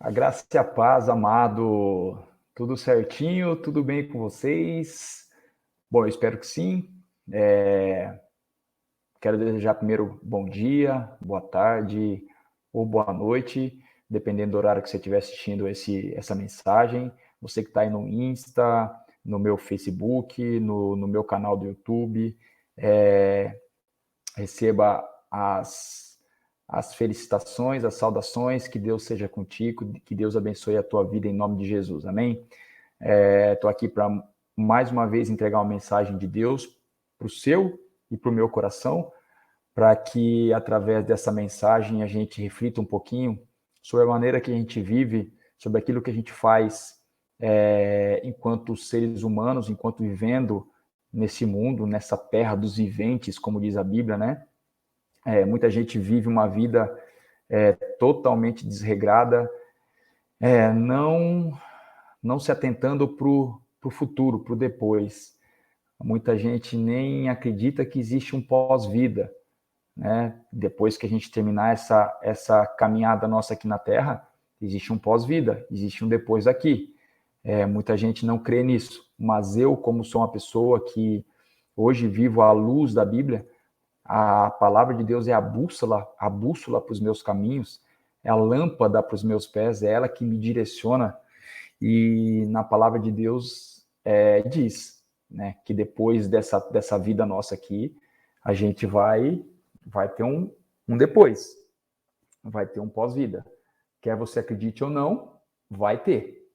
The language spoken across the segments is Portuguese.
A graça e a paz, amado. Tudo certinho? Tudo bem com vocês? Bom, eu espero que sim. Quero desejar primeiro bom dia, boa tarde ou boa noite, dependendo do horário que você estiver assistindo essa mensagem. Você que está aí no Insta, no meu Facebook, no meu canal do YouTube, receba as felicitações, as saudações, que Deus seja contigo, que Deus abençoe a tua vida em nome de Jesus, amém? Estou aqui para mais uma vez entregar uma mensagem de Deus para o seu e para o meu coração, para que através dessa mensagem a gente reflita um pouquinho sobre a maneira que a gente vive, sobre aquilo que a gente faz enquanto seres humanos, enquanto vivendo nesse mundo, nessa terra dos viventes, como diz a Bíblia, né? Muita gente vive uma vida totalmente desregrada, não se atentando para o futuro, para o depois. Muita gente nem acredita que existe um pós-vida, né? Depois que a gente terminar essa caminhada nossa aqui na Terra, existe um pós-vida, existe um depois aqui. Muita gente não crê nisso, mas eu, como sou uma pessoa que hoje vivo à luz da Bíblia, a palavra de Deus é a bússola para os meus caminhos, é a lâmpada para os meus pés, é ela que me direciona. E na palavra de Deus diz, né, que depois dessa vida nossa aqui, a gente vai ter um depois, vai ter um pós-vida. Quer você acredite ou não, vai ter.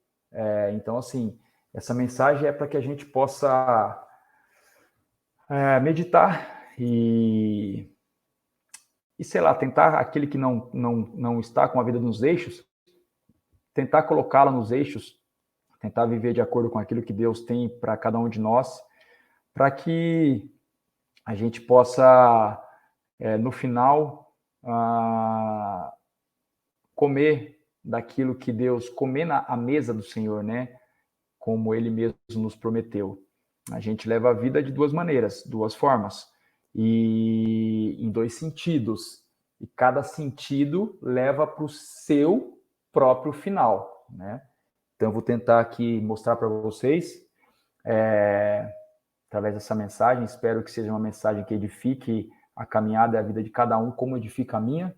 Então, assim, essa mensagem é para que a gente possa meditar e, sei lá, tentar aquele que não está com a vida nos eixos, tentar colocá-la nos eixos, tentar viver de acordo com aquilo que Deus tem para cada um de nós, para que a gente possa, no final, comer daquilo que Deus, comer à mesa do Senhor, né? Como Ele mesmo nos prometeu. A gente leva a vida de duas maneiras, duas formas, e em dois sentidos. E cada sentido leva para o seu próprio final, né? Então, eu vou tentar aqui mostrar para vocês, através dessa mensagem, espero que seja uma mensagem que edifique a caminhada e a vida de cada um, como edifica a minha.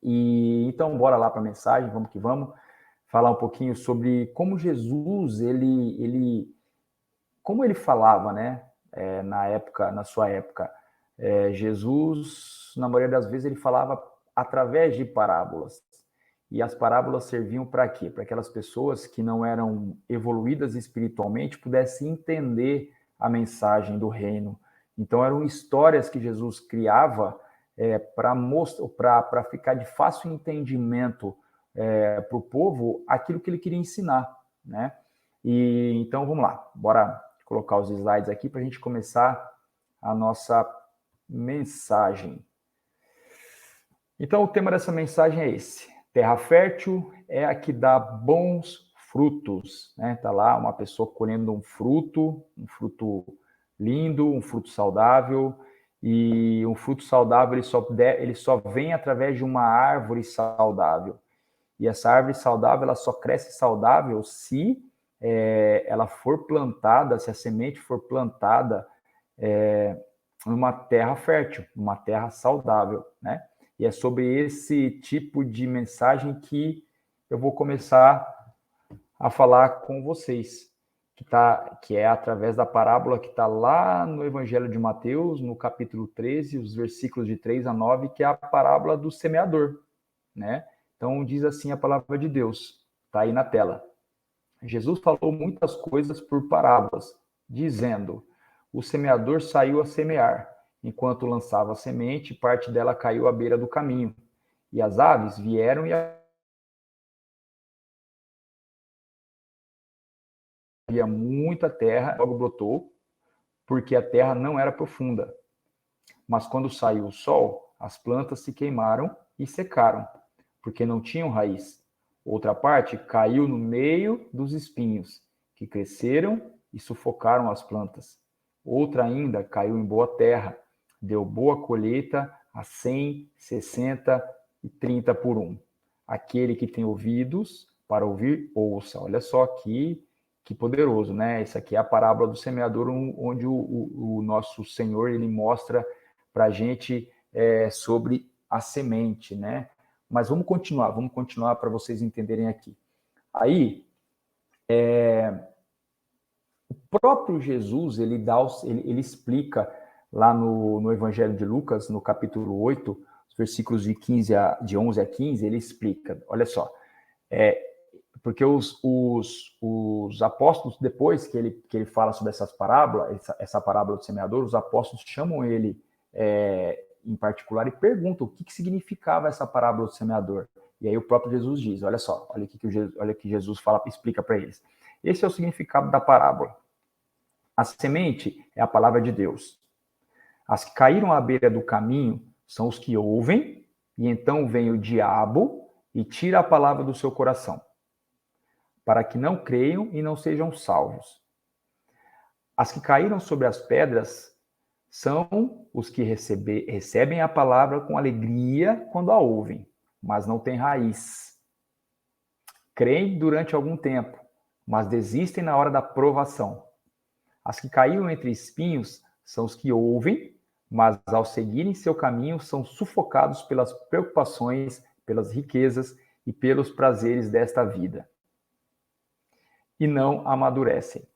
E então, bora lá para a mensagem, vamos que vamos, falar um pouquinho sobre como Jesus, como ele falava, né, na sua época. Jesus, na maioria das vezes, ele falava através de parábolas. E as parábolas serviam para quê? Para que aquelas pessoas que não eram evoluídas espiritualmente pudessem entender a mensagem do reino. Então, eram histórias que Jesus criava para ficar de fácil entendimento para o povo aquilo que ele queria ensinar, né? E então, vamos lá, bora colocar os slides aqui para a gente começar a nossa mensagem. Então, o tema dessa mensagem é esse: terra fértil é a que dá bons frutos, né? Tá lá uma pessoa colhendo um fruto lindo, um fruto saudável, e um fruto saudável ele só vem através de uma árvore saudável. E essa árvore saudável, ela só cresce saudável se ela for plantada, se a semente for plantada numa terra fértil, numa terra saudável, né? E é sobre esse tipo de mensagem que eu vou começar a falar com vocês, que é através da parábola que está lá no Evangelho de Mateus, no capítulo 13, os versículos de 3 a 9, que é a parábola do semeador, né? Então, diz assim a palavra de Deus, está aí na tela. Jesus falou muitas coisas por parábolas, dizendo: o semeador saiu a semear. Enquanto lançava a semente, parte dela caiu à beira do caminho. E as aves vieram e havia muita terra, logo brotou, porque a terra não era profunda. Mas quando saiu o sol, as plantas se queimaram e secaram, porque não tinham raiz. Outra parte caiu no meio dos espinhos, que cresceram e sufocaram as plantas. Outra ainda caiu em boa terra, deu boa colheita a 100, 60 e 30 por um. Aquele que tem ouvidos para ouvir, ouça. Olha só que poderoso, né? Isso aqui é a parábola do semeador, onde o nosso Senhor, ele mostra para a gente sobre a semente, né? Mas vamos continuar para vocês entenderem aqui. Aí, o próprio Jesus, ele explica lá no Evangelho de Lucas, no capítulo 8, os versículos de 11 a 15, ele explica, olha só, porque os apóstolos, depois que ele fala sobre essas parábolas, essa parábola do semeador, os apóstolos chamam ele em particular e perguntam o que significava essa parábola do semeador. E aí o próprio Jesus diz, olha só, olha o que Jesus fala, explica para eles. Esse é o significado da parábola. A semente é a palavra de Deus. As que caíram à beira do caminho são os que ouvem, e então vem o diabo e tira a palavra do seu coração, para que não creiam e não sejam salvos. As que caíram sobre as pedras são os que recebem a palavra com alegria quando a ouvem, mas não têm raiz. Creem durante algum tempo, mas desistem na hora da provação. As que caíram entre espinhos são os que ouvem, mas ao seguirem seu caminho são sufocados pelas preocupações, pelas riquezas e pelos prazeres desta vida, e não amadurecem.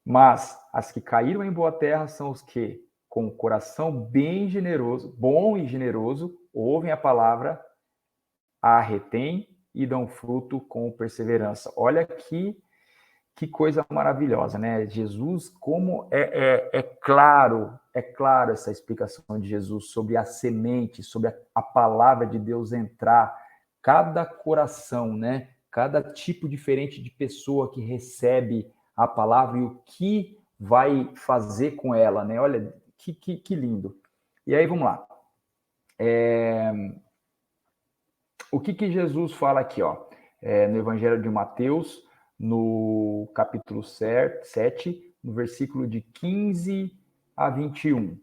Mas as que caíram em boa terra são os que, com o coração bem generoso, bom e generoso, ouvem a palavra, a retêm e dão fruto com perseverança. Olha que coisa maravilhosa, né? Jesus, como é claro essa explicação de Jesus sobre a semente, sobre a palavra de Deus entrar, cada coração, né? Cada tipo diferente de pessoa que recebe a palavra e o que vai fazer com ela, né? Olha, que lindo. E aí, vamos lá. O que Jesus fala aqui, ó? No Evangelho de Mateus, no capítulo 7, no versículo de 15 a 21.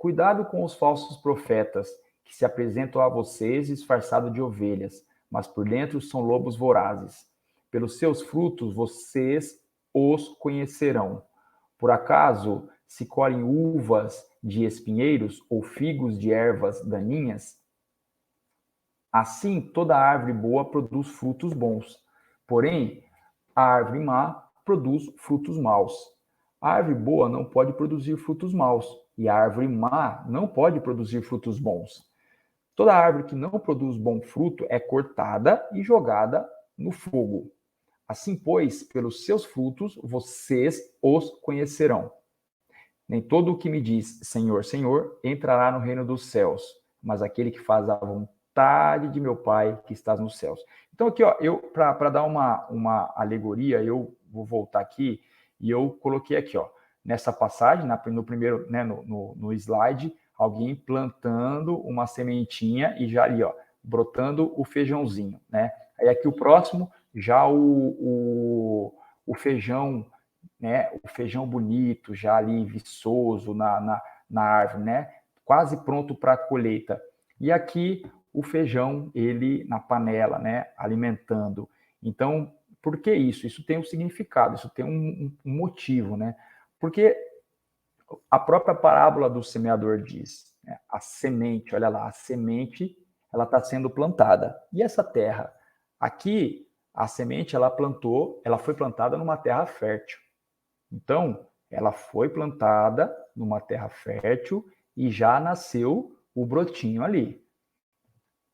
Cuidado com os falsos profetas, que se apresentam a vocês disfarçados de ovelhas, mas por dentro são lobos vorazes. Pelos seus frutos vocês os conhecerão. Por acaso se colhem uvas de espinheiros ou figos de ervas daninhas? Assim, toda árvore boa produz frutos bons, porém, a árvore má produz frutos maus. A árvore boa não pode produzir frutos maus, e a árvore má não pode produzir frutos bons. Toda árvore que não produz bom fruto é cortada e jogada no fogo. Assim, pois, pelos seus frutos vocês os conhecerão. Nem todo o que me diz Senhor, Senhor, entrará no reino dos céus, mas aquele que faz a vontade de meu Pai que está nos céus. Então aqui, ó, eu para dar uma alegoria, eu vou voltar aqui e eu coloquei aqui, ó, nessa passagem, no primeiro, né, no slide, alguém plantando uma sementinha e já ali, ó, brotando o feijãozinho, né? Aí aqui o próximo, já o feijão, né? O feijão bonito, já ali viçoso na árvore, né? Quase pronto para a colheita. E aqui o feijão, ele na panela, né? Alimentando. Então, por que isso? Isso tem um significado, isso tem um motivo, né? Porque a própria parábola do semeador diz, né? A semente, olha lá, a semente, ela está sendo plantada. E essa terra? Aqui, a semente, ela foi plantada numa terra fértil. Então, ela foi plantada numa terra fértil e já nasceu o brotinho ali.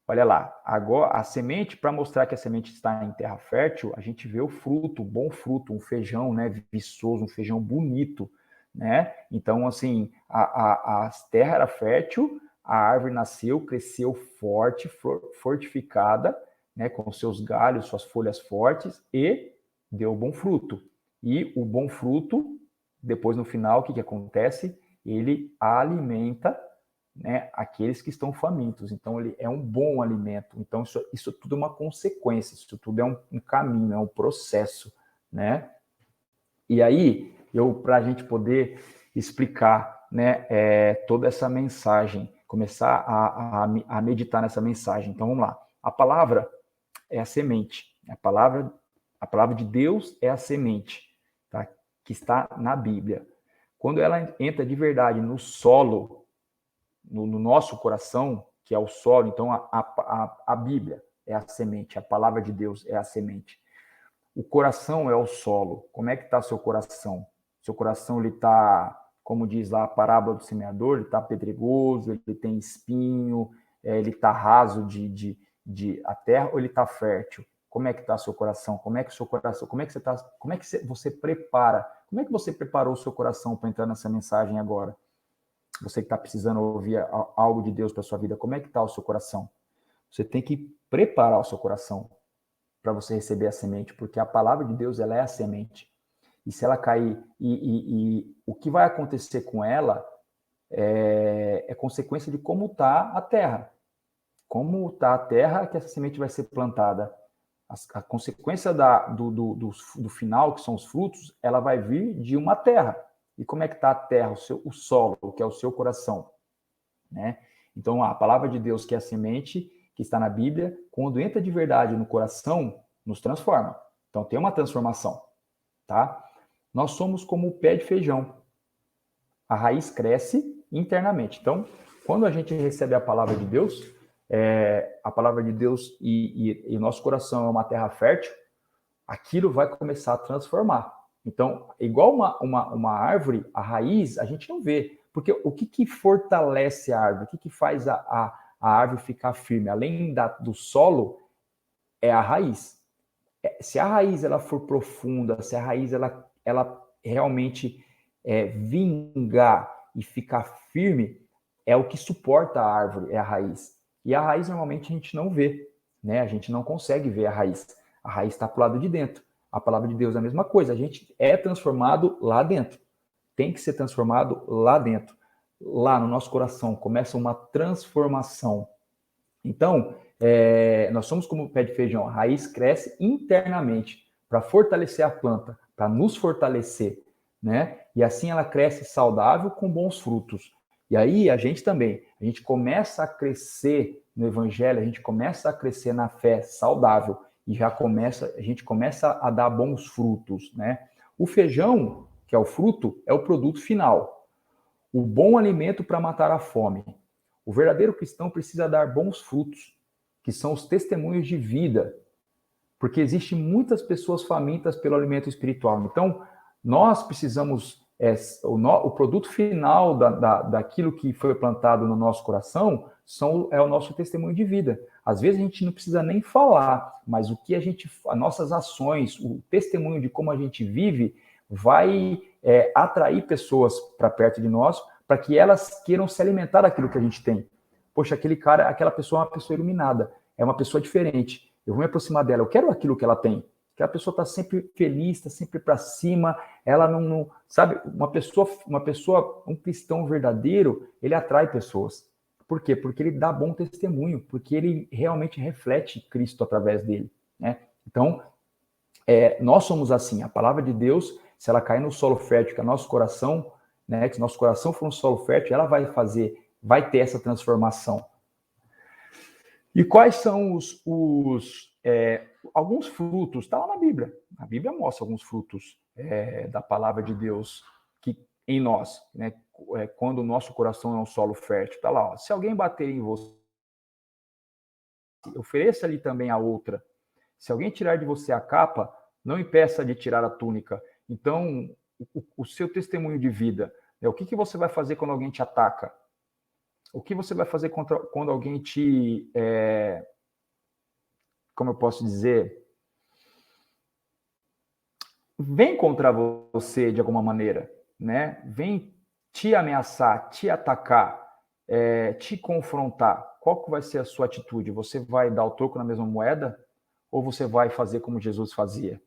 Olha lá, agora a semente, para mostrar que a semente está em terra fértil, a gente vê o fruto, bom fruto, um feijão, né, viçoso, um feijão bonito, né? Então, assim, a terra era fértil, a árvore nasceu, cresceu forte, fortificada, né, com seus galhos, suas folhas fortes e deu bom fruto. E o bom fruto, depois no final, o que acontece? Ele alimenta, né, aqueles que estão famintos. Então, ele é um bom alimento. Então, isso tudo é uma consequência, isso tudo é um caminho, é um processo, né? E aí, para a gente poder explicar, né, toda essa mensagem, começar a meditar nessa mensagem. Então, vamos lá. A palavra é a semente. A palavra de Deus é a semente, tá? Que está na Bíblia. Quando ela entra de verdade no solo, no nosso coração, que é o solo, então a Bíblia é a semente, a palavra de Deus é a semente. O coração é o solo. Como é que está seu coração? Seu coração, ele está, como diz lá a parábola do semeador, ele está pedregoso, ele tem espinho, ele está raso de a terra, ou ele está fértil? Como é que está seu coração? Como é que seu coração, como é que você está, como é que você prepara? Como é que você preparou o seu coração para entrar nessa mensagem agora? Você que está precisando ouvir algo de Deus para sua vida, como é que está o seu coração? Você tem que preparar o seu coração para você receber a semente, porque a palavra de Deus, ela é a semente. E se ela cair, o que vai acontecer com ela é consequência de como está a terra. Como está a terra que essa semente vai ser plantada. A consequência do final, que são os frutos, ela vai vir de uma terra. E como é que está a terra, o solo, que é o seu coração? Né? Então, a palavra de Deus, que é a semente, que está na Bíblia, quando entra de verdade no coração, nos transforma. Então, tem uma transformação. Tá? Nós somos como o pé de feijão. A raiz cresce internamente. Então, quando a gente recebe a palavra de Deus, a palavra de Deus e o nosso coração é uma terra fértil, aquilo vai começar a transformar. Então, igual uma árvore, a raiz, a gente não vê. Porque o que fortalece a árvore? O que faz a árvore ficar firme? Além do solo, é a raiz. Se a raiz ela for profunda, se a raiz ela realmente vingar e ficar firme, é o que suporta a árvore, é a raiz. E a raiz normalmente a gente não vê, né? A gente não consegue ver a raiz. A raiz está para o lado de dentro. A palavra de Deus é a mesma coisa. A gente é transformado lá dentro. Tem que ser transformado lá dentro. Lá no nosso coração começa uma transformação. Então, nós somos como o pé de feijão. A raiz cresce internamente para fortalecer a planta, para nos fortalecer, né? E assim ela cresce saudável com bons frutos. E aí a gente começa a crescer no evangelho, a gente começa a crescer na fé saudável e a gente começa a dar bons frutos, né? O feijão, que é o fruto, é o produto final. O bom alimento para matar a fome. O verdadeiro cristão precisa dar bons frutos, que são os testemunhos de vida, porque existem muitas pessoas famintas pelo alimento espiritual. Então, nós precisamos, o produto final daquilo que foi plantado no nosso coração é o nosso testemunho de vida. Às vezes a gente não precisa nem falar, mas as nossas ações, o testemunho de como a gente vive, vai atrair pessoas para perto de nós, para que elas queiram se alimentar daquilo que a gente tem. Poxa, aquela pessoa é uma pessoa iluminada, é uma pessoa diferente. Eu vou me aproximar dela, eu quero aquilo que ela tem. Aquela pessoa está sempre feliz, está sempre para cima, ela não sabe, um cristão verdadeiro, ele atrai pessoas. Por quê? Porque ele dá bom testemunho, porque ele realmente reflete Cristo através dele, né? Então, nós somos assim, a palavra de Deus, se ela cair no solo fértil, que é nosso coração, né, que nosso coração for um solo fértil, ela vai ter essa transformação. E quais são alguns frutos? Está lá na Bíblia. A Bíblia mostra alguns frutos da palavra de Deus em nós, né? Quando o nosso coração é um solo fértil. Está lá, ó. Se alguém bater em você, ofereça-lhe também a outra. Se alguém tirar de você a capa, não impeça de tirar a túnica. Então, o seu testemunho de vida, né? O que você vai fazer quando alguém te ataca? O que você vai fazer quando alguém te... como eu posso dizer? Vem contra você de alguma maneira, né? Vem te ameaçar, te atacar, te confrontar. Qual que vai ser a sua atitude? Você vai dar o troco na mesma moeda? Ou você vai fazer como Jesus fazia?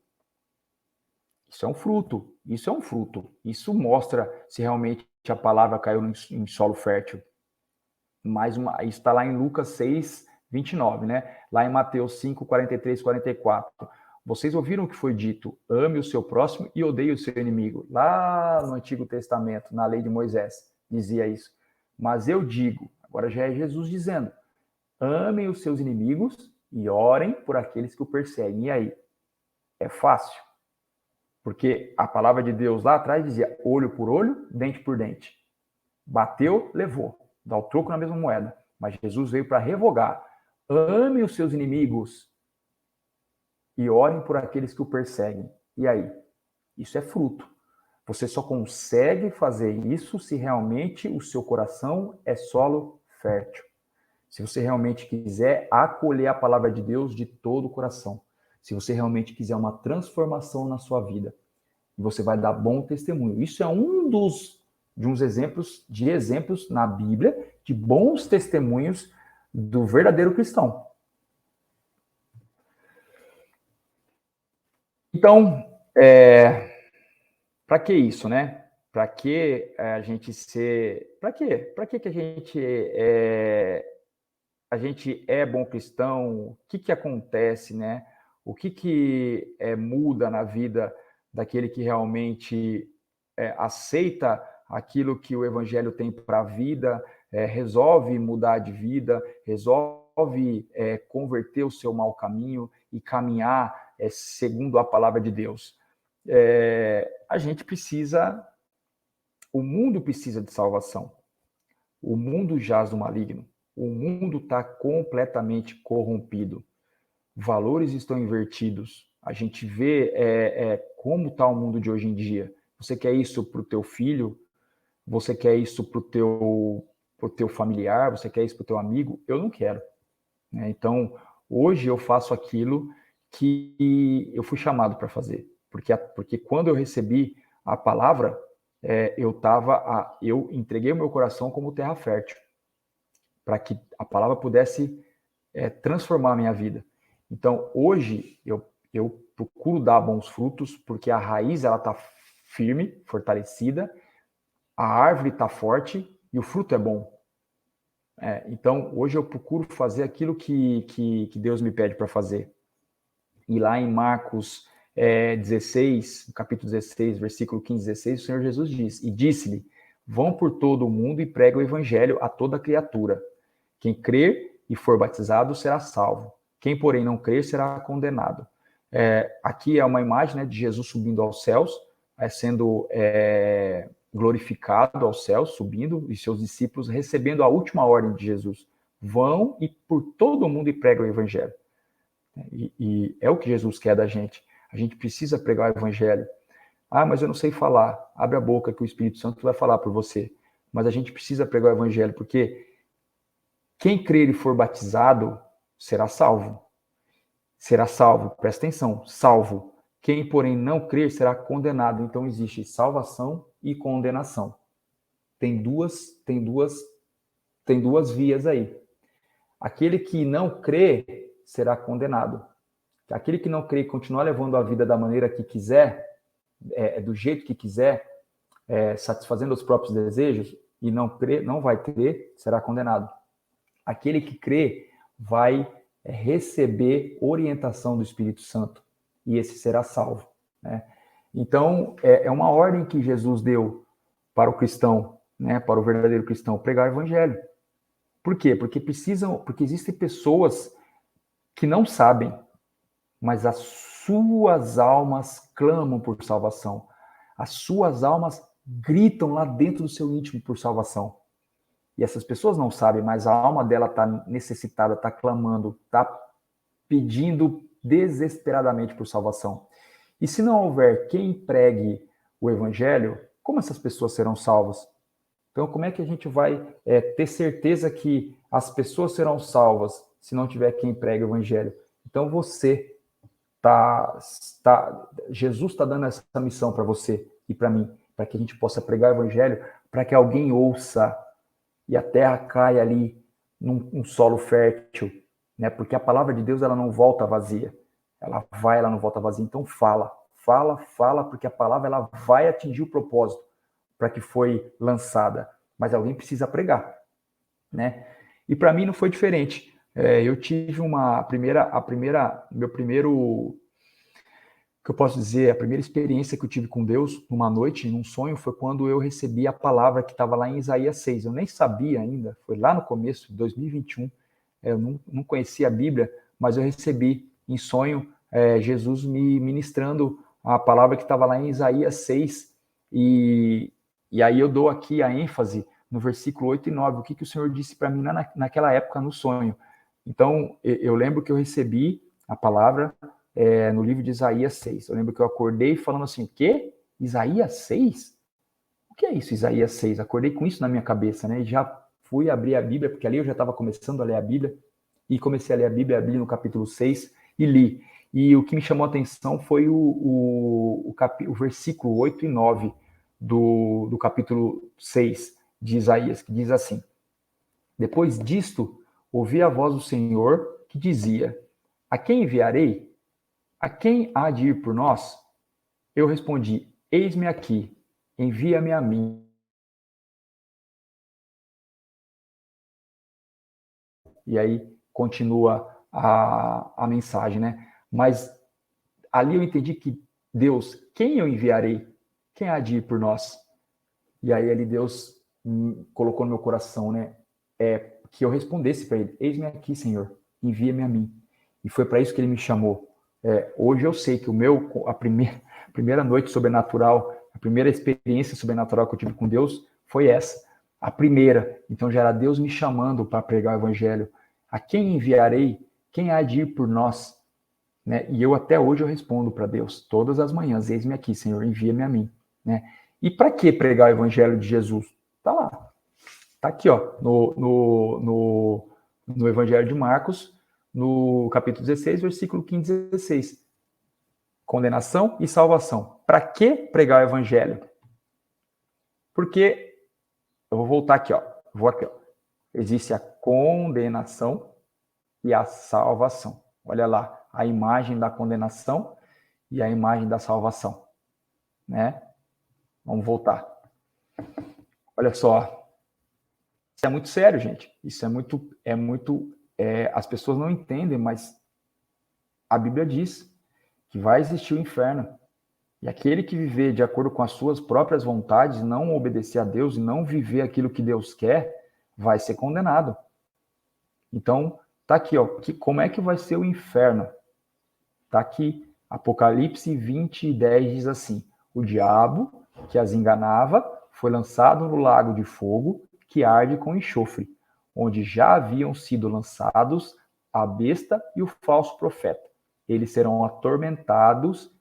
Isso é um fruto. Isso é um fruto. Isso mostra se realmente a palavra caiu em solo fértil. Isso está lá em Lucas 6, 29, né? Lá em Mateus 5, 43, 44. Vocês ouviram o que foi dito: ame o seu próximo e odeie o seu inimigo. Lá no Antigo Testamento, na lei de Moisés, dizia isso. Mas eu digo, Agora já é Jesus dizendo: amem os seus inimigos e orem por aqueles que o perseguem. E aí? É fácil? Porque a palavra de Deus lá atrás dizia olho por olho, dente por dente. Bateu, levou. Dá o troco na mesma moeda. Mas Jesus veio para revogar. Ame os seus inimigos e orem por aqueles que o perseguem. E aí? Isso é fruto. Você só consegue fazer isso se realmente o seu coração é solo fértil. Se você realmente quiser acolher a palavra de Deus de todo o coração. Se você realmente quiser uma transformação na sua vida. Você vai dar bom testemunho. Isso é uns exemplos na Bíblia de bons testemunhos do verdadeiro cristão. Então, para que isso, né? Para que a gente ser... Para quê? Para que a gente é bom cristão? O que acontece, né? O que muda na vida daquele que realmente aceita aquilo que o Evangelho tem para a vida, resolve mudar de vida, resolve converter o seu mau caminho e caminhar segundo a palavra de Deus. A gente precisa, o mundo precisa de salvação. O mundo jaz do maligno. O mundo está completamente corrompido. Valores estão invertidos. A gente vê como está o mundo de hoje em dia. Você quer isso para o teu filho? Você quer isso para o teu familiar? Você quer isso para o teu amigo? Eu não quero. Então, hoje eu faço aquilo que eu fui chamado para fazer. Porque quando eu recebi a palavra, eu entreguei o meu coração como terra fértil, para que a palavra pudesse transformar a minha vida. Então, hoje, eu procuro dar bons frutos, porque a raiz está firme, fortalecida, a árvore está forte e o fruto é bom. Então, hoje eu procuro fazer aquilo que Deus me pede para fazer. E lá em Marcos 16, capítulo 16, versículo 15, 16, o Senhor Jesus diz, e disse-lhe, vão por todo o mundo e pregue o evangelho a toda criatura. Quem crer e for batizado será salvo. Quem, porém, não crer será condenado. Aqui é uma imagem, né, de Jesus subindo aos céus, sendo glorificado aos céus, subindo, e seus discípulos recebendo a última ordem de Jesus. Vão e por todo o mundo e pregam o evangelho. E é o que Jesus quer da gente. A gente precisa pregar o evangelho. Ah, mas eu não sei falar. Abre a boca que o Espírito Santo vai falar por você. Mas a gente precisa pregar o evangelho, porque quem crer e for batizado será salvo. Será salvo, presta atenção, salvo. Quem, porém, não crer será condenado. Então, existe salvação e condenação. Tem duas vias aí. Aquele que não crê será condenado. Aquele que não crê e continuar levando a vida da maneira que quiser, do jeito que quiser, satisfazendo os próprios desejos, e não vai crer, será condenado. Aquele que crê vai receber orientação do Espírito Santo, e esse será salvo. Né? Então, é uma ordem que Jesus deu para o cristão, né, para o verdadeiro cristão, pregar o evangelho. Por quê? Porque existem pessoas que não sabem, mas as suas almas clamam por salvação. As suas almas gritam lá dentro do seu íntimo por salvação. E essas pessoas não sabem, mas a alma dela está necessitada, está clamando, está pedindo desesperadamente por salvação. E se não houver quem pregue o evangelho, como essas pessoas serão salvas? Então, como é que a gente vai ter certeza que as pessoas serão salvas se não tiver quem pregue o evangelho? Então, Jesus está dando essa missão para você e para mim, para que a gente possa pregar o evangelho, para que alguém ouça e a terra caia ali num solo fértil, né? Porque a palavra de Deus ela não volta vazia, ela não volta vazia. Então fala, porque a palavra ela vai atingir o propósito para que foi lançada, mas alguém precisa pregar, né? E para mim não foi diferente. Eu tive que eu posso dizer, a primeira experiência que eu tive com Deus numa noite, num sonho, foi quando eu recebi a palavra que estava lá em Isaías 6. Eu nem sabia ainda, foi lá no começo de 2021, eu não conhecia a Bíblia, mas eu recebi em sonho Jesus me ministrando a palavra que estava lá em Isaías 6, e aí eu dou aqui a ênfase no versículo 8 e 9, o que o Senhor disse para mim naquela época no sonho. Então, eu lembro que eu recebi a palavra no livro de Isaías 6. Eu lembro que eu acordei falando assim, o quê? Isaías 6? O que é isso, Isaías 6? Acordei com isso na minha cabeça, né? E já fui abrir a Bíblia, porque ali eu já estava começando a ler a Bíblia, e comecei a ler a Bíblia, abri no capítulo 6 e li. E o que me chamou a atenção foi o versículo 8 e 9 do capítulo 6 de Isaías, que diz assim: depois disto, ouvi a voz do Senhor que dizia, a quem enviarei? A quem há de ir por nós? Eu respondi, eis-me aqui, envia-me a mim. E aí continua a mensagem, né? Mas ali eu entendi que Deus, quem eu enviarei? Quem há de ir por nós? E aí ali Deus colocou no meu coração, né? Que eu respondesse para ele, eis-me aqui, Senhor, envia-me a mim. E foi para isso que ele me chamou. Hoje eu sei que a primeira noite sobrenatural, a primeira experiência sobrenatural que eu tive com Deus foi essa, a primeira. Então já era Deus me chamando para pregar o evangelho. A quem enviarei? Quem há de ir por nós? Né? E eu até hoje eu respondo para Deus, todas as manhãs, eis-me aqui, Senhor, envia-me a mim. Né? E para que pregar o evangelho de Jesus? Tá lá. Tá aqui, ó, no Evangelho de Marcos, no capítulo 16, versículo 15 e 16. Condenação e salvação. Para que pregar o Evangelho? Porque, eu vou voltar aqui, ó. Vou aqui, ó. Existe a condenação e a salvação. Olha lá, a imagem da condenação e a imagem da salvação. Né? Vamos voltar. Olha só. Isso é muito sério, gente. Isso as pessoas não entendem, mas a Bíblia diz que vai existir o inferno. E aquele que viver de acordo com as suas próprias vontades, não obedecer a Deus e não viver aquilo que Deus quer, vai ser condenado. Então, tá aqui, ó, como é que vai ser o inferno? Tá aqui, Apocalipse 20, 10 diz assim, o diabo que as enganava foi lançado no lago de fogo que arde com enxofre, onde já haviam sido lançados a besta e o falso profeta. Eles serão atormentados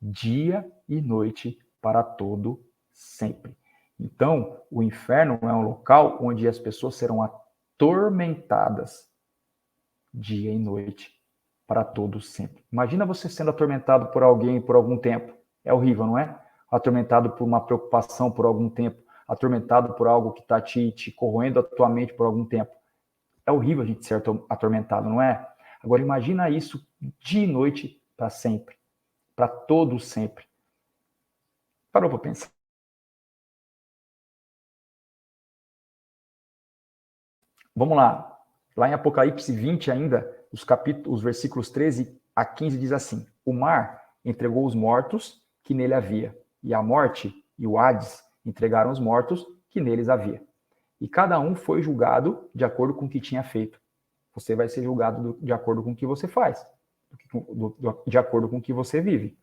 dia e noite para todo sempre. Então, o inferno é um local onde as pessoas serão atormentadas dia e noite para todo sempre. Imagina você sendo atormentado por alguém por algum tempo. É horrível, não é? Atormentado por uma preocupação por algum tempo, atormentado por algo que está te corroendo a tua mente por algum tempo. É horrível a gente ser atormentado, não é? Agora imagina isso dia e noite para sempre, para todo sempre. Parou para pensar? Vamos lá. Lá em Apocalipse 20 ainda, os versículos 13 a 15 diz assim: o mar entregou os mortos que nele havia, e a morte e o Hades entregaram os mortos que neles havia. E cada um foi julgado de acordo com o que tinha feito. Você vai ser julgado de acordo com o que você faz, de acordo com o que você vive.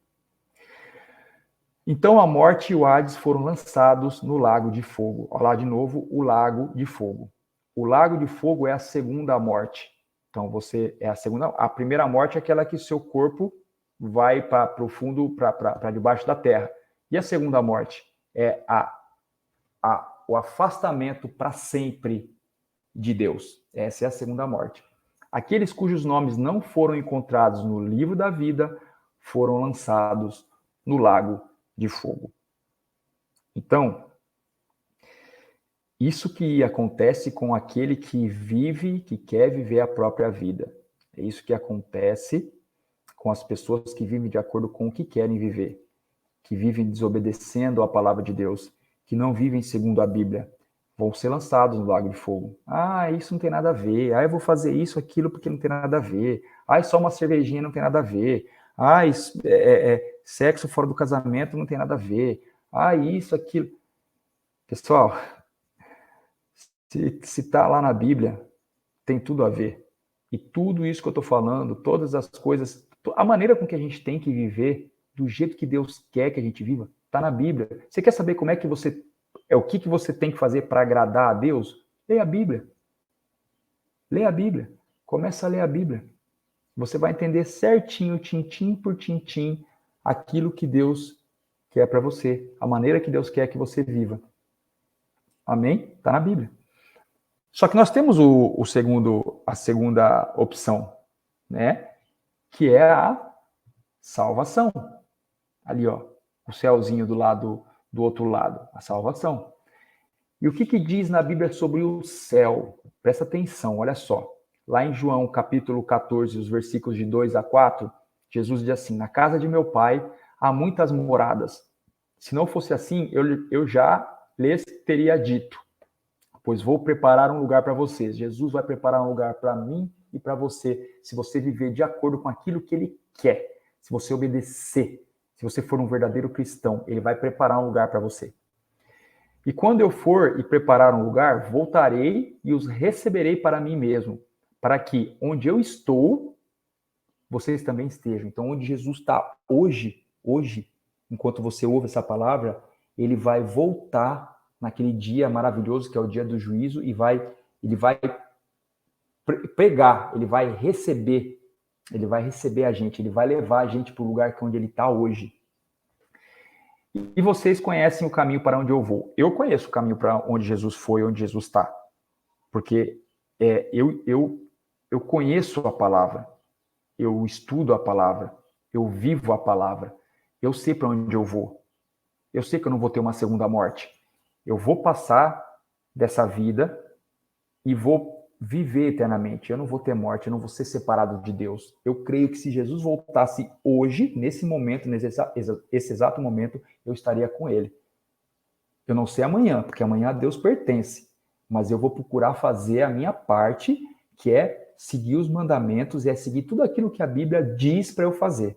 Então a morte e o Hades foram lançados no lago de fogo. Olha lá de novo o lago de fogo. O lago de fogo é a segunda morte. Então você é a segunda. A primeira morte é aquela que seu corpo vai para o fundo, para debaixo da terra. E a segunda morte é o afastamento para sempre de Deus. Essa é a segunda morte. Aqueles cujos nomes não foram encontrados no livro da vida foram lançados no lago de fogo. Então, isso que acontece com aquele que vive, que quer viver a própria vida. É isso que acontece com as pessoas que vivem de acordo com o que querem viver, que vivem desobedecendo a palavra de Deus, que não vivem segundo a Bíblia, vão ser lançados no lago de fogo. Ah, isso não tem nada a ver. Ah, eu vou fazer isso, aquilo, porque não tem nada a ver. Ah, só uma cervejinha não tem nada a ver. Ah, Sexo fora do casamento não tem nada a ver. Ah, isso, aquilo. Pessoal, se está lá na Bíblia, tem tudo a ver. E tudo isso que eu estou falando, todas as coisas, a maneira com que a gente tem que viver, do jeito que Deus quer que a gente viva, está na Bíblia. Você quer saber como é que você, o que você tem que fazer para agradar a Deus? Leia a Bíblia. Leia a Bíblia. Começa a ler a Bíblia. Você vai entender certinho, tintim por tintim, aquilo que Deus quer para você, a maneira que Deus quer que você viva. Amém? Está na Bíblia. Só que nós temos a segunda opção, né? Que é a salvação. Ali, ó, o céuzinho do outro lado, a salvação. E o que diz na Bíblia sobre o céu? Presta atenção, olha só. Lá em João, capítulo 14, os versículos de 2 a 4, Jesus diz assim: na casa de meu pai há muitas moradas. Se não fosse assim, eu já lhes teria dito, pois vou preparar um lugar para vocês. Jesus vai preparar um lugar para mim e para você, se você viver de acordo com aquilo que ele quer, se você obedecer, se você for um verdadeiro cristão, ele vai preparar um lugar para você. E quando eu for e preparar um lugar, voltarei e os receberei para mim mesmo, para que onde eu estou, vocês também estejam. Então, onde Jesus está hoje, enquanto você ouve essa palavra, ele vai voltar naquele dia maravilhoso que é o dia do juízo e ele vai pregar, ele vai receber a gente, ele vai levar a gente para o lugar onde ele está hoje. E vocês conhecem o caminho para onde eu vou. Eu conheço o caminho para onde Jesus foi, onde Jesus está. Porque eu conheço a palavra, eu estudo a palavra, eu vivo a palavra, eu sei para onde eu vou. Eu sei que eu não vou ter uma segunda morte. Eu vou passar dessa vida e vou viver eternamente. Eu não vou ter morte, eu não vou ser separado de Deus. Eu creio que se Jesus voltasse hoje, nesse momento, esse exato momento, eu estaria com ele. Eu não sei amanhã, porque amanhã a Deus pertence. Mas eu vou procurar fazer a minha parte, que é seguir os mandamentos e é seguir tudo aquilo que a Bíblia diz para eu fazer.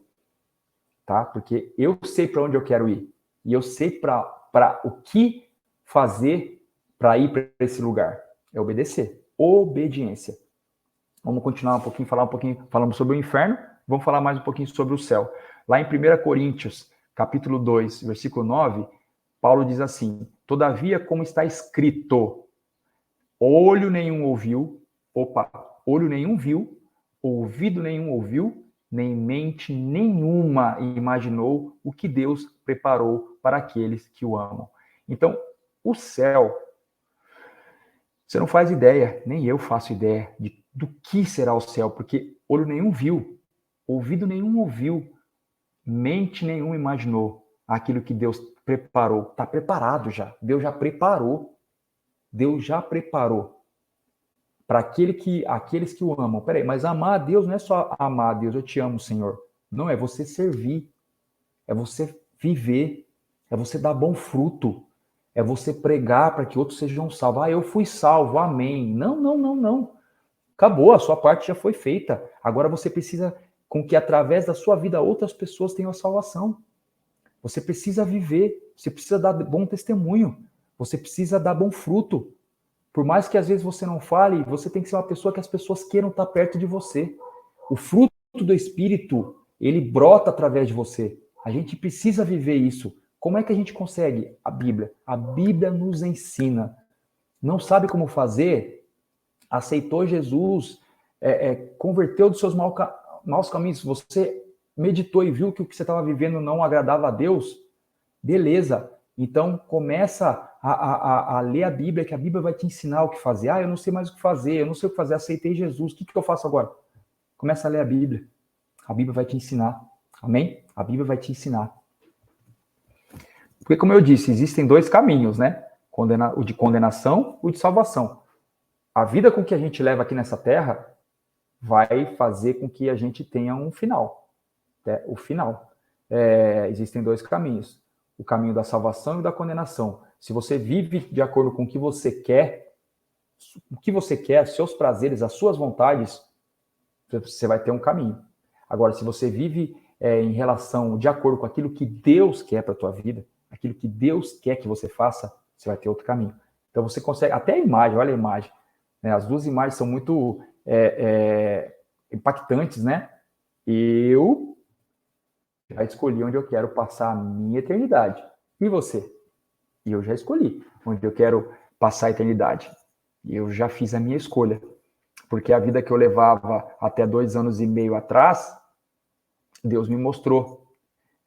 Tá? Porque eu sei para onde eu quero ir. E eu sei para o que fazer para ir para esse lugar. É obedecer. Obediência. Vamos continuar falamos sobre o inferno, vamos falar mais um pouquinho sobre o céu. Lá em 1 Coríntios, capítulo 2, versículo 9, Paulo diz assim: todavia, como está escrito, olho nenhum viu, ouvido nenhum ouviu, nem mente nenhuma imaginou o que Deus preparou para aqueles que o amam. Então, o céu, você não faz ideia, nem eu faço ideia do que será o céu, porque olho nenhum viu, ouvido nenhum ouviu, mente nenhuma imaginou aquilo que Deus preparou. Está preparado já. Deus já preparou. Deus já preparou para aqueles que o amam. Peraí, mas amar a Deus não é só amar a Deus, eu te amo, Senhor. Não, é você servir, é você viver, é você dar bom fruto, é você pregar para que outros sejam salvos. Eu fui salvo, amém. Não. Acabou, a sua parte já foi feita. Agora você precisa com que através da sua vida outras pessoas tenham a salvação. Você precisa viver, você precisa dar bom testemunho, você precisa dar bom fruto. Por mais que às vezes você não fale, você tem que ser uma pessoa que as pessoas queiram estar perto de você. O fruto do Espírito, ele brota através de você. A gente precisa viver isso. Como é que a gente consegue? A Bíblia. A Bíblia nos ensina. Não sabe como fazer? Aceitou Jesus, converteu dos seus maus caminhos. Você meditou e viu que o que você estava vivendo não agradava a Deus? Beleza. Então, começa a ler a Bíblia, que a Bíblia vai te ensinar o que fazer. Eu não sei mais o que fazer, eu não sei o que fazer, aceitei Jesus. O que eu faço agora? Começa a ler a Bíblia. A Bíblia vai te ensinar. Amém? A Bíblia vai te ensinar. Porque, como eu disse, existem dois caminhos, né? O de condenação e o de salvação. A vida com que a gente leva aqui nessa terra vai fazer com que a gente tenha um final. O final. Existem dois caminhos. O caminho da salvação e da condenação. Se você vive de acordo com o que você quer, seus prazeres, as suas vontades, você vai ter um caminho. Agora, se você vive em relação, de acordo com aquilo que Deus quer para a tua vida, aquilo que Deus quer que você faça, você vai ter outro caminho. Então você consegue, até a imagem, olha a imagem, né? As duas imagens são muito impactantes, né? Eu já escolhi onde eu quero passar a minha eternidade. E você? E eu já escolhi onde eu quero passar a eternidade. E eu já fiz a minha escolha. Porque a vida que eu levava até 2 anos e meio atrás, Deus me mostrou.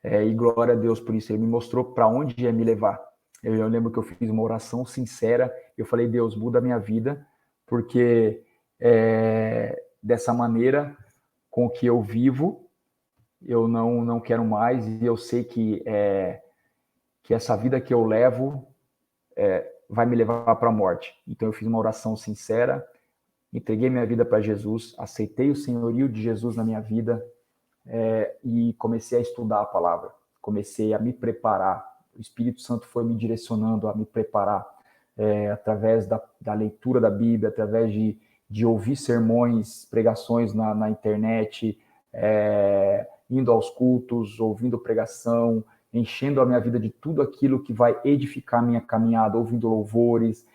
E glória a Deus por isso. Ele me mostrou para onde ia me levar. Eu lembro que eu fiz uma oração sincera. Eu falei, Deus, muda a minha vida, porque dessa maneira com que eu vivo, eu não quero mais. E eu sei que essa vida que eu levo vai me levar para a morte. Então eu fiz uma oração sincera, entreguei minha vida para Jesus, aceitei o senhorio de Jesus na minha vida e comecei a estudar a palavra, comecei a me preparar. O Espírito Santo foi me direcionando a me preparar através da leitura da Bíblia, através de ouvir sermões, pregações na internet, indo aos cultos, ouvindo pregação, enchendo a minha vida de tudo aquilo que vai edificar a minha caminhada, ouvindo louvores.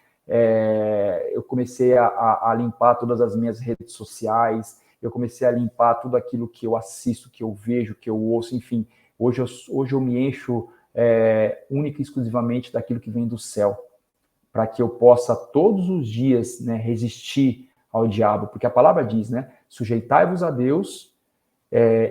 Eu comecei a limpar todas as minhas redes sociais, eu comecei a limpar tudo aquilo que eu assisto, que eu vejo, que eu ouço, enfim. Hoje eu me encho única e exclusivamente daquilo que vem do céu, para que eu possa todos os dias, né, resistir ao diabo, porque a palavra diz, né, sujeitai-vos a Deus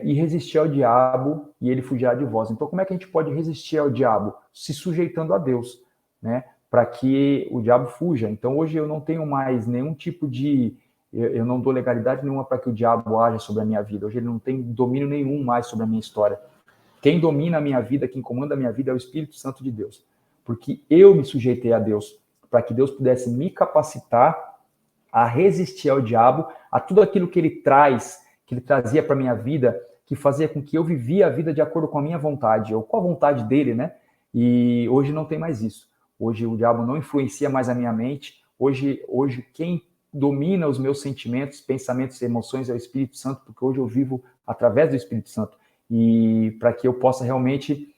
e resistir ao diabo e ele fugirá de vós. Então, como é que a gente pode resistir ao diabo? Se sujeitando a Deus, né, para que o diabo fuja. Então, hoje eu não tenho mais nenhum tipo de... Eu não dou legalidade nenhuma para que o diabo haja sobre a minha vida. Hoje ele não tem domínio nenhum mais sobre a minha história. Quem domina a minha vida, quem comanda a minha vida é o Espírito Santo de Deus. Porque eu me sujeitei a Deus, para que Deus pudesse me capacitar a resistir ao diabo, a tudo aquilo que ele trazia para a minha vida, que fazia com que eu vivia a vida de acordo com a minha vontade, ou com a vontade dele, né? E hoje não tem mais isso. Hoje o diabo não influencia mais a minha mente. Hoje quem domina os meus sentimentos, pensamentos e emoções é o Espírito Santo, porque hoje eu vivo através do Espírito Santo. E para que eu possa realmente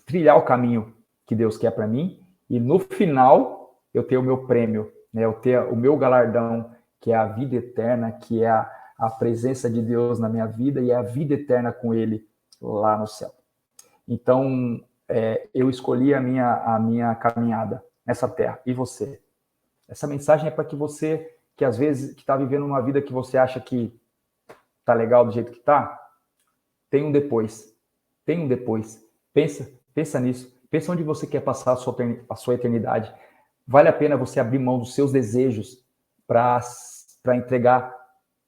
trilhar o caminho que Deus quer para mim, e no final eu ter o meu prêmio, né? Eu ter o meu galardão, que é a vida eterna, que é a presença de Deus na minha vida e a vida eterna com Ele lá no céu. Então, eu escolhi a minha caminhada nessa terra. E você? Essa mensagem é para que você, que às vezes está vivendo uma vida que você acha que está legal do jeito que está, tem um depois. Tem um depois. Pensa nisso. Pensa onde você quer passar a sua eternidade. Vale a pena você abrir mão dos seus desejos para entregar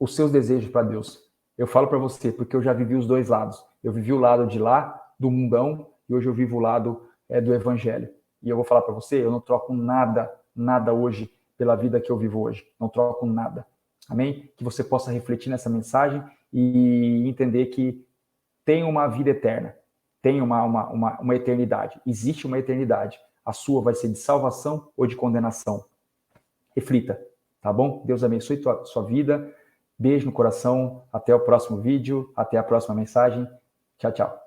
os seus desejos para Deus. Eu falo para você, porque eu já vivi os dois lados. Eu vivi o lado de lá, do mundão, e hoje eu vivo o lado do evangelho. E eu vou falar para você, eu não troco nada hoje pela vida que eu vivo hoje. Não troco nada. Amém? Que você possa refletir nessa mensagem e entender que tem uma vida eterna. Tem uma eternidade. Existe uma eternidade. A sua vai ser de salvação ou de condenação. Reflita, tá bom? Deus abençoe sua vida. Beijo no coração. Até o próximo vídeo. Até a próxima mensagem. Tchau, tchau.